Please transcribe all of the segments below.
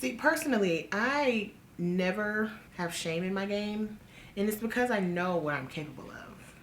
See, personally, I never have shame in my game, and it's because I know what I'm capable of.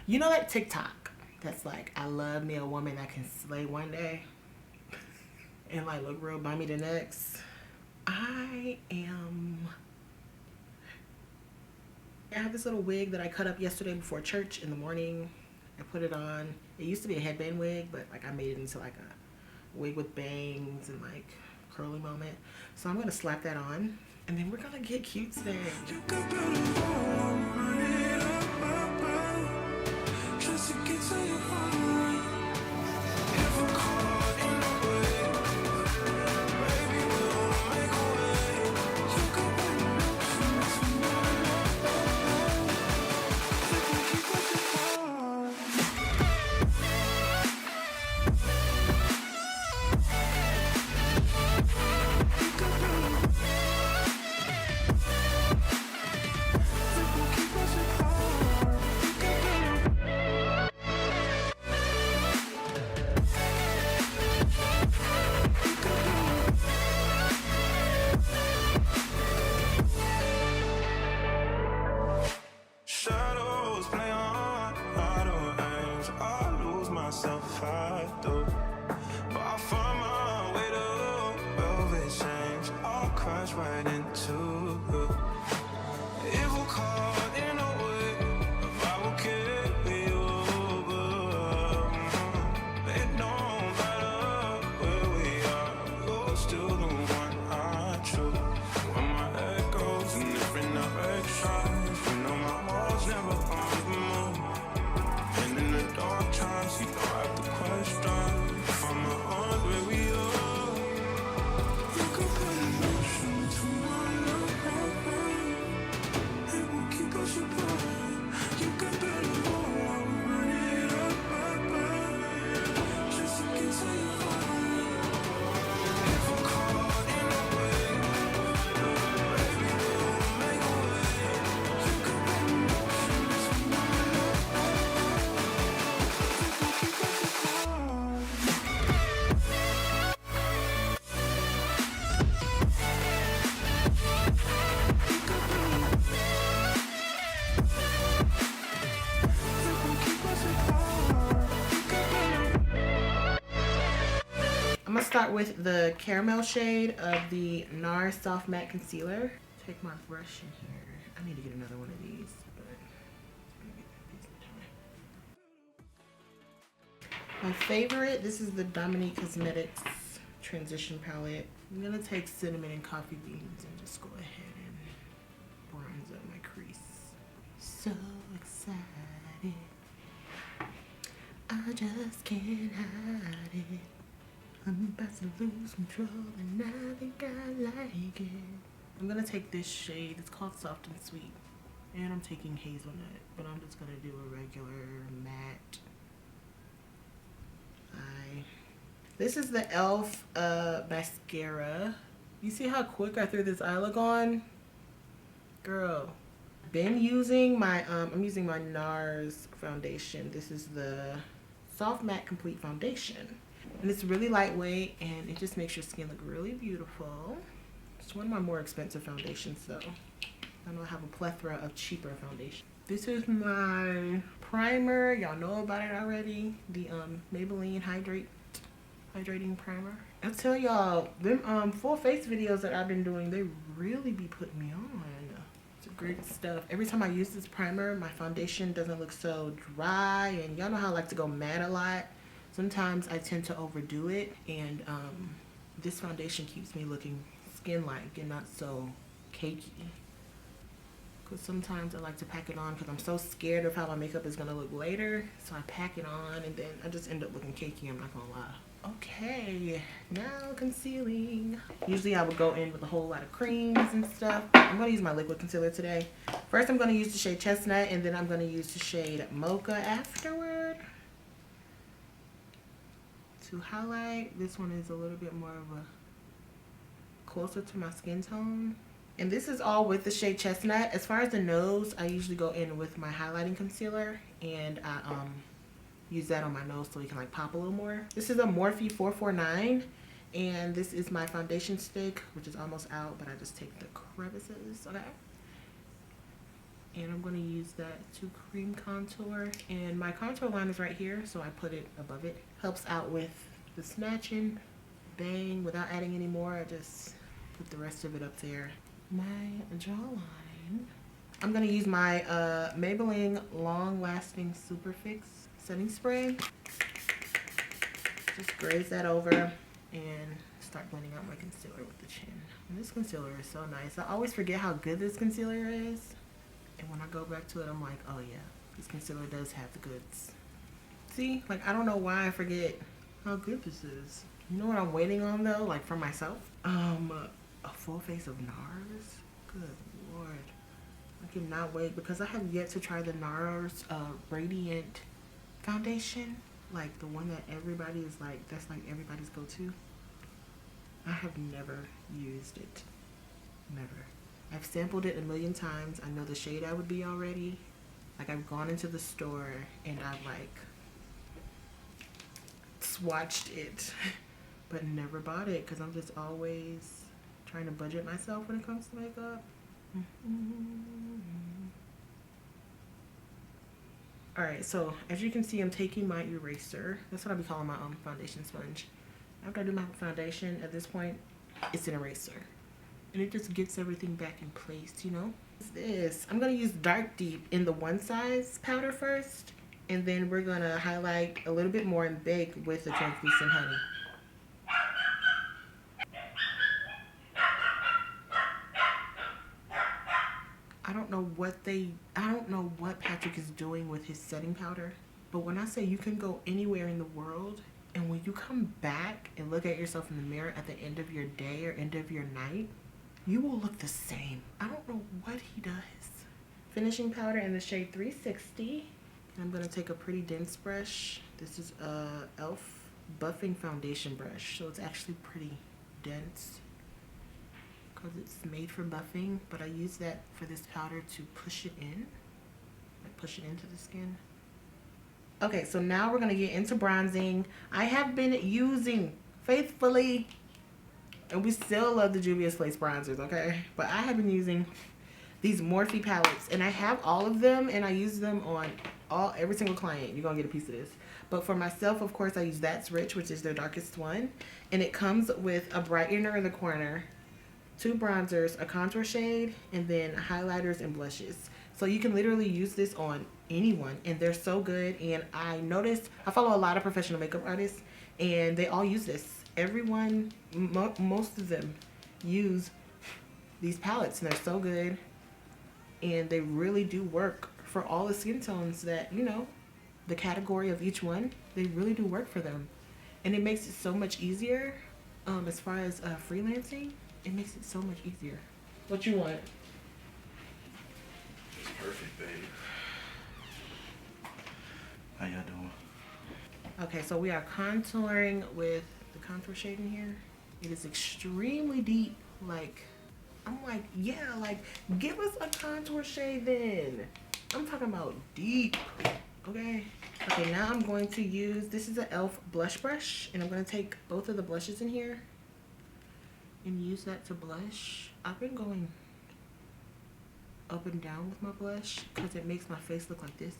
You know that TikTok that's like, I love me a woman that can slay one day and like look real bummy the next? I have this little wig that I cut up yesterday before church in the morning. I put it on. It used to be a headband wig, but like I made it into like a wig with bangs and like curly moment. So I'm gonna slap that on, and then we're gonna get cute today. I'm gonna start with the caramel shade of the Nars Soft Matte Concealer. Take my brush in here. I need to get another one of these, but I'm gonna get these in time. My favorite, this is the Dominique Cosmetics Transition Palette. I'm gonna take cinnamon and coffee beans and just go ahead and bronze up my crease. So excited, I just can't hide it. I'm about to lose control and I think I like it. I'm gonna take this shade, it's called Soft and Sweet. And I'm taking Hazelnut, but I'm just gonna do a regular matte eye. This is the e.l.f. mascara. You see how quick I threw this eye look on? Girl. Been using my, I'm using my Nars foundation. This is the Soft Matte Complete Foundation. And it's really lightweight and it just makes your skin look really beautiful. It's one of my more expensive foundations though. I know I have a plethora of cheaper foundation. This is my primer. Y'all know about it already. The Maybelline Hydrating primer. I'll tell y'all, them full face videos that I've been doing, they really be putting me on. It's great stuff. Every time I use this primer, my foundation doesn't look so dry, and y'all know how I like to go matte a lot. Sometimes I tend to overdo it, and this foundation keeps me looking skin-like and not so cakey. Because sometimes I like to pack it on because I'm so scared of how my makeup is going to look later. So I pack it on and then I just end up looking cakey, I'm not going to lie. Okay, now concealing. Usually I would go in with a whole lot of creams and stuff. I'm going to use my liquid concealer today. First I'm going to use the shade Chestnut, and then I'm going to use the shade Mocha afterward. To highlight, this one is a little bit more of a closer to my skin tone. And this is all with the shade Chestnut. As far as the nose, I usually go in with my highlighting concealer, and I use that on my nose so it can like pop a little more. This is a Morphe 449, And this is my foundation stick, which is almost out, but I just take the crevices, okay? And I'm gonna use that to cream contour. And my contour line is right here, so I put it above it. Helps out with the snatching, bang, without adding any more. I just put the rest of it up there. My jawline. I'm gonna use my Maybelline Long Lasting Super Fix setting spray. Just graze that over and start blending out my concealer with the chin. And this concealer is so nice. I always forget how good this concealer is. And when I go back to it, I'm like, oh yeah, this concealer does have the goods. See, like I don't know why I forget how good this is. You know what I'm waiting on though, like for myself? A full face of Nars. Good Lord. I cannot wait because I have yet to try the Nars Radiant foundation. Like the one that everybody is like, that's like everybody's go-to. I have never used it. Never. I've sampled it a million times. I know the shade I would be already. Like I've gone into the store and I've like swatched it, but never bought it because I'm just always trying to budget myself when it comes to makeup. Alright, so as you can see, I'm taking my eraser. That's what I be calling my foundation sponge. After I do my foundation, at this point, it's an eraser. And it just gets everything back in place, you know? What's this? I'm going to use Dark Deep in the one size powder first. And then we're going to highlight a little bit more and bake with the translucent honey. I don't know what Patrick is doing with his setting powder. But when I say you can go anywhere in the world, and when you come back and look at yourself in the mirror at the end of your day or end of your night, you will look the same. I don't know what he does. Finishing powder in the shade 360. And I'm gonna take a pretty dense brush. This is a e.l.f. buffing foundation brush. So it's actually pretty dense because it's made for buffing, but I use that for this powder to push it in, like push it into the skin. Okay, so now we're gonna get into bronzing. I have been using faithfully, and we still love the Juvia's Place bronzers, okay? But I have been using these Morphe palettes, and I have all of them, and I use them on every single client. You're gonna get a piece of this. But for myself, of course, I use That's Rich, which is their darkest one, and it comes with a brightener in the corner, 2 bronzers, a contour shade, and then highlighters and blushes. So you can literally use this on anyone, and they're so good. And I noticed, I follow a lot of professional makeup artists, and they all use this. Everyone, most of them use these palettes, and they're so good. And they really do work for all the skin tones that, you know, the category of each one, they really do work for them. And it makes it so much easier as far as freelancing. It makes it so much easier. What you want? It's perfect, baby. How y'all doing? Okay, so we are contouring with the contour shade in here. It is extremely deep. Like, I'm like, yeah, like, give us a contour shade then. I'm talking about deep, okay? Okay, now I'm going to use, this is an e.l.f. blush brush, and I'm going to take both of the blushes in here and use that to blush. I've been going up and down with my blush because it makes my face look like this.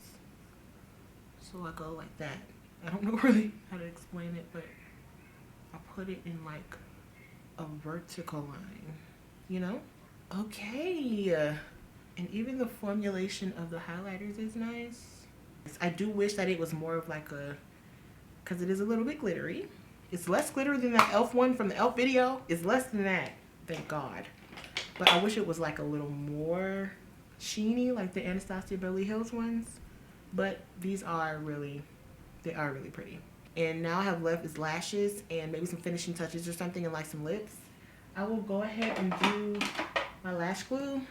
So I go like that. I don't know really how to explain it, but I put it in like a vertical line, you know? Okay. And even the formulation of the highlighters is nice. I do wish that it was more of like a, because it is a little bit glittery. It's less glittery than that e.l.f. one from the e.l.f. video. It's less than that, thank God. But I wish it was like a little more sheeny, like the Anastasia Beverly Hills ones. But these are really, they are really pretty. And now I have left is lashes and maybe some finishing touches or something, and like some lips. I will go ahead and do my lash glue.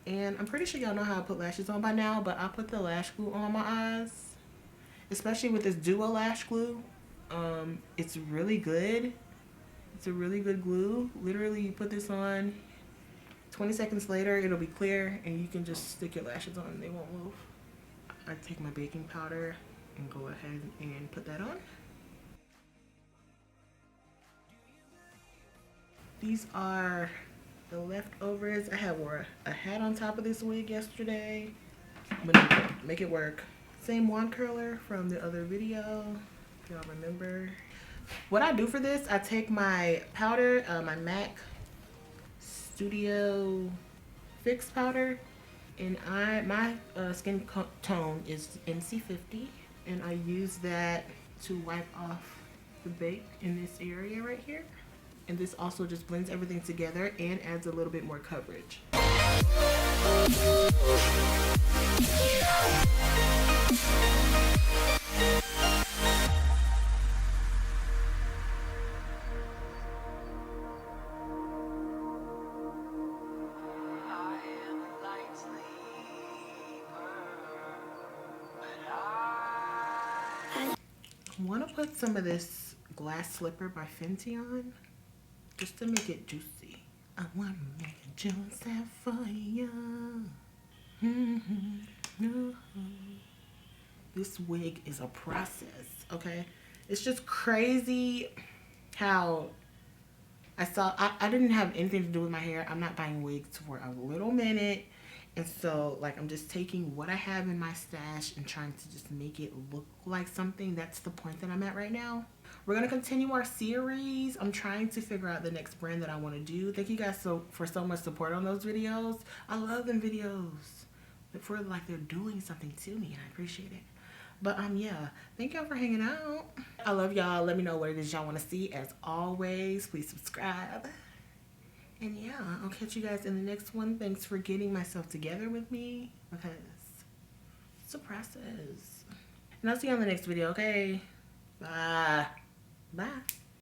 And I'm pretty sure y'all know how I put lashes on by now, but I put the lash glue on my eyes, especially with this Duo lash glue. It's really good. It's a really good glue. Literally, you put this on, 20 seconds later, it'll be clear, and you can just stick your lashes on and they won't move. I take my baking powder and go ahead and put that on. These are the leftovers. I had wore a hat on top of this wig yesterday. I'm gonna make it work. Same wand curler from the other video, if y'all remember. What I do for this, I take my powder, my MAC Studio Fix powder, and my skin tone is NC50, and I use that to wipe off the bake in this area right here. And this also just blends everything together and adds a little bit more coverage. I want to put some of this Glass Slipper by Fenty on, just to make it juicy. I want to make it juicy for you. This wig is a process, okay? It's just crazy how I didn't have anything to do with my hair. I'm not buying wigs for a little minute. And so, like, I'm just taking what I have in my stash and trying to just make it look like something. That's the point that I'm at right now. We're going to continue our series. I'm trying to figure out the next brand that I want to do. Thank you guys for so much support on those videos. I love them videos. For like they're doing something to me, and I appreciate it. But yeah, thank y'all for hanging out. I love y'all. Let me know what it is y'all want to see. As always, please subscribe. And yeah, I'll catch you guys in the next one. Thanks for getting myself together with me, because it's a process. And I'll see you on the next video, okay? Bye. Bye.